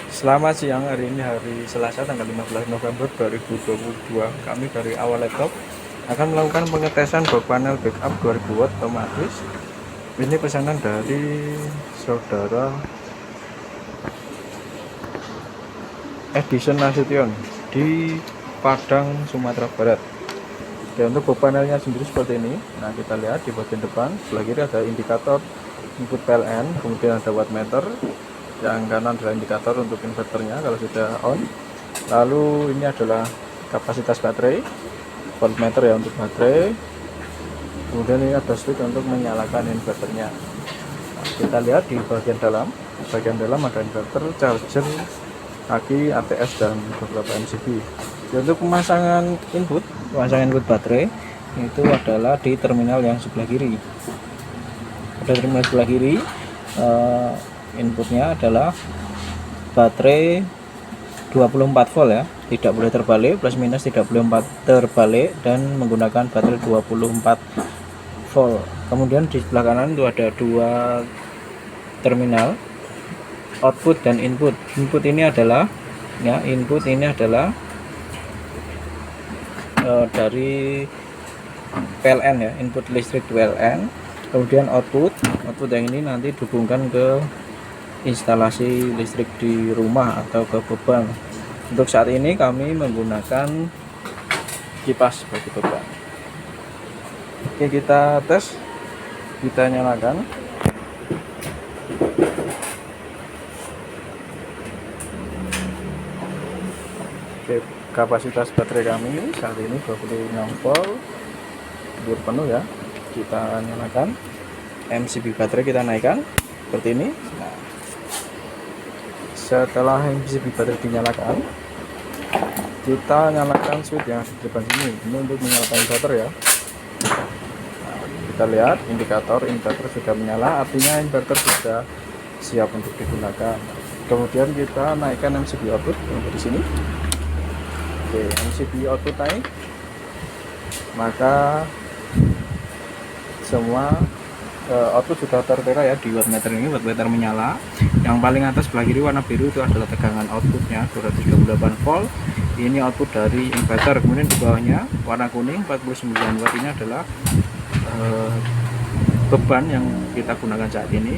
Selamat siang, hari ini hari Selasa tanggal 15 November 2022. Kami dari Awal Laptop akan melakukan pengetesan box panel backup 2000 watt otomatis. Ini pesanan dari saudara Edison Nasution di Padang, Sumatera Barat. Dan untuk box panelnya sendiri seperti ini. Nah, kita lihat di bagian depan sebelah kiri ada indikator input PLN, kemudian ada wattmeter. Yang kanan adalah indikator untuk inverternya kalau sudah on. Lalu ini adalah kapasitas baterai, voltmeter ya untuk baterai. Kemudian ini ada switch untuk menyalakan inverternya. Nah, kita lihat di bagian dalam ada inverter, charger, aki, ATS dan beberapa MCB. Untuk pemasangan input baterai itu adalah di terminal yang sebelah kiri. Pada terminal sebelah kiri inputnya adalah baterai 24 volt ya, tidak boleh terbalik, plus minus tidak boleh terbalik, dan menggunakan baterai 24 volt. Kemudian di sebelah kanan itu ada dua terminal output dan input. Input ini adalah dari PLN ya, input listrik PLN. Kemudian output yang ini nanti dihubungkan ke instalasi listrik di rumah atau ke beban. Untuk saat ini kami menggunakan kipas bagi beban. Oke, kita tes, kita nyalakan. Oke, kapasitas baterai kami saat ini 26 volt, penuh ya. Kita nyalakan, MCB baterai kita naikkan seperti ini. Nah, setelah MCB baterai dinyalakan, kita nyalakan switch yang di depan sini. Ini untuk menyalakan inverter ya. Nah, kita lihat indikator inverter sudah menyala, artinya inverter sudah siap untuk digunakan. Kemudian kita naikkan MCB output untuk di sini. Oke, MCB output naik, maka semua output sudah tertera ya di wattmeter ini. Wattmeter menyala. Yang paling atas sebelah kiri warna biru itu adalah tegangan outputnya 238 volt. Ini output dari inverter. Kemudian di bawahnya warna kuning 49 watt, ini adalah beban yang kita gunakan saat ini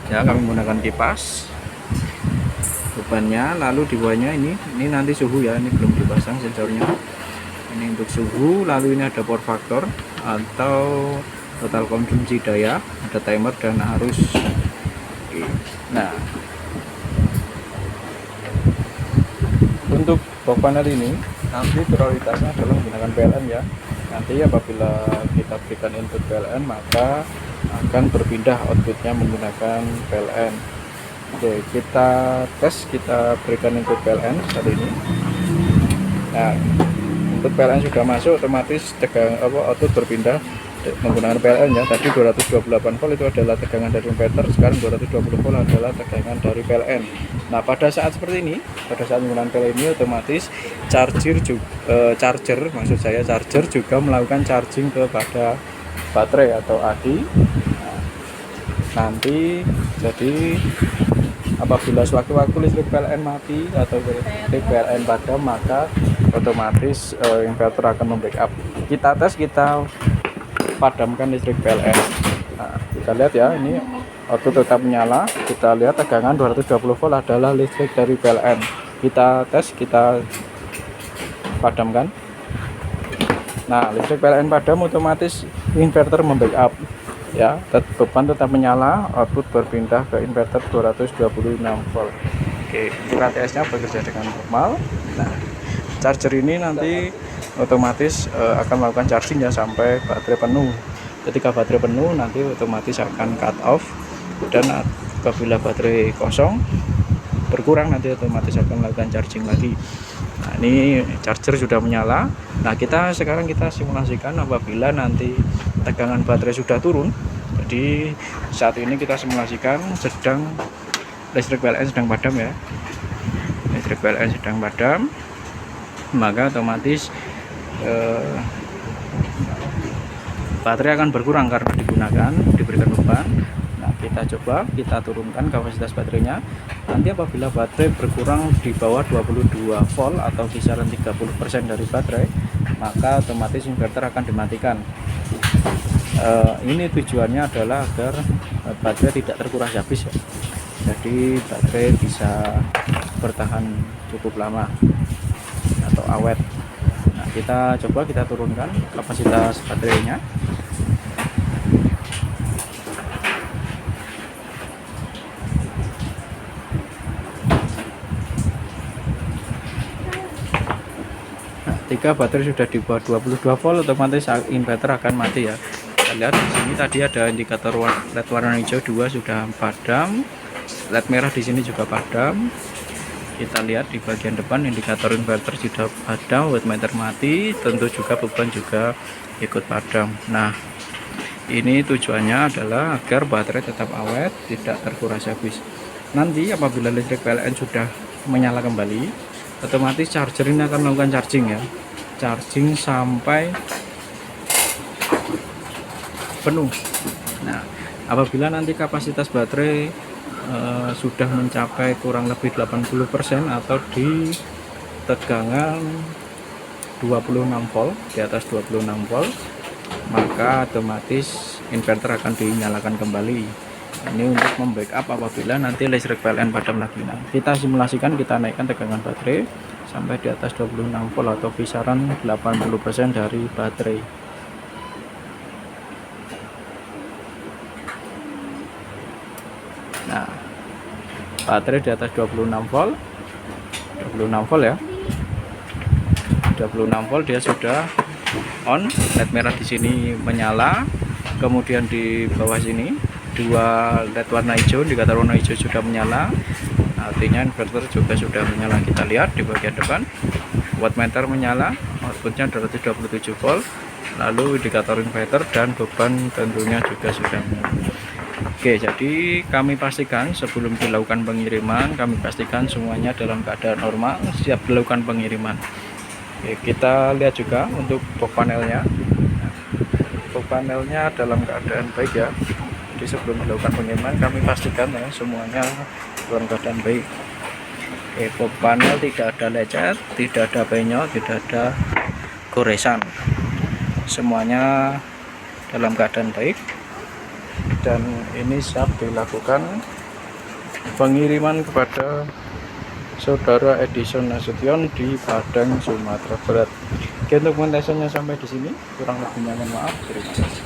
ya. Kami menggunakan kipas bebannya. Lalu di bawahnya ini nanti suhu ya, ini belum dipasang sensornya. Ini untuk suhu. Lalu ini ada power factor atau total konsumsi daya, ada timer dan arus. Nah, untuk box panel ini nanti prioritasnya adalah menggunakan PLN ya. Nanti apabila kita berikan input PLN, maka akan berpindah outputnya menggunakan PLN. Oke, kita tes, kita berikan input PLN saat ini. Nah, input PLN sudah masuk, otomatis output berpindah menggunakan PLN ya. Tadi 228 volt itu adalah tegangan dari inverter, sekarang 220 volt adalah tegangan dari PLN. Nah, pada saat seperti ini, pada saat menggunakan PLN ini, otomatis charger juga melakukan charging kepada baterai atau aki. Nah, nanti jadi apabila sewaktu-waktu listrik PLN mati atau listrik PLN padam, maka otomatis inverter akan membackup. Kita tes, kita padamkan listrik PLN. Nah, kita lihat ya, ini output tetap menyala. Kita lihat tegangan 220 volt adalah listrik dari PLN. Kita tes, kita padamkan. Nah, listrik PLN padam, otomatis inverter membackup ya. Beban tetap menyala, output berpindah ke inverter 226 volt. Oke, untuk ATS nya bekerja dengan normal. Nah, charger ini nanti otomatis akan melakukan charging ya sampai baterai penuh. Ketika baterai penuh, nanti otomatis akan cut off, dan apabila baterai kosong berkurang, nanti otomatis akan melakukan charging lagi. Nah, ini charger sudah menyala. Nah, sekarang kita simulasikan apabila nanti tegangan baterai sudah turun. Jadi saat ini kita simulasikan listrik PLN sedang padam ya. Listrik PLN sedang padam, maka otomatis baterai akan berkurang karena diberikan beban. Nah, kita kita coba, kita turunkan kapasitas baterainya. Nanti apabila baterai berkurang di bawah 22 volt atau kisaran 30% dari baterai, maka otomatis inverter akan dimatikan. Ini tujuannya adalah agar baterai tidak terkuras habis ya. Jadi baterai bisa bertahan cukup lama atau awet. Nah, kita coba kita turunkan kapasitas baterainya. Nah, ketika baterai sudah di bawah 22 volt, otomatis inverter akan mati ya. Kita lihat di sini tadi ada indikator LED warna hijau 2 sudah padam, LED merah di sini juga padam. Kita lihat di bagian depan indikator inverter sudah padam, wattmeter mati, tentu juga beban juga ikut padam. Nah, ini tujuannya adalah agar baterai tetap awet, tidak terkuras habis. Nanti apabila listrik PLN sudah menyala kembali, otomatis charger ini akan melakukan charging ya, charging sampai penuh. Nah, apabila nanti kapasitas baterai sudah mencapai kurang lebih 80% atau di tegangan 26 volt, di atas 26 volt, maka otomatis inverter akan dinyalakan kembali. Ini untuk membackup apabila nanti listrik PLN padam lagi. Nah, kita simulasikan, kita naikkan tegangan baterai sampai di atas 26 volt atau kisaran 80% dari baterai. Nah, baterai di atas 26 volt ya, 26 volt dia sudah on, LED merah di sini menyala, kemudian di bawah sini dua LED warna hijau, indikator warna hijau sudah menyala, artinya inverter juga sudah menyala. Kita lihat di bagian depan wattmeter menyala, outputnya 227 volt, lalu indikator inverter dan beban tentunya juga sudah menyala. Oke, jadi kami pastikan sebelum dilakukan pengiriman, kami pastikan semuanya dalam keadaan normal, siap dilakukan pengiriman. Oke, kita lihat juga untuk box panelnya. Box panelnya dalam keadaan baik ya. Jadi sebelum dilakukan pengiriman, kami pastikan ya semuanya dalam keadaan baik. Oke, box panel tidak ada lecet, tidak ada penyok, tidak ada goresan. Semuanya dalam keadaan baik. Dan ini siap dilakukan pengiriman kepada saudara Edison Nasution di Padang, Sumatera Barat. Oke, untuk pengetesannya sampai di sini, kurang lebihnya mohon maaf. Terima kasih.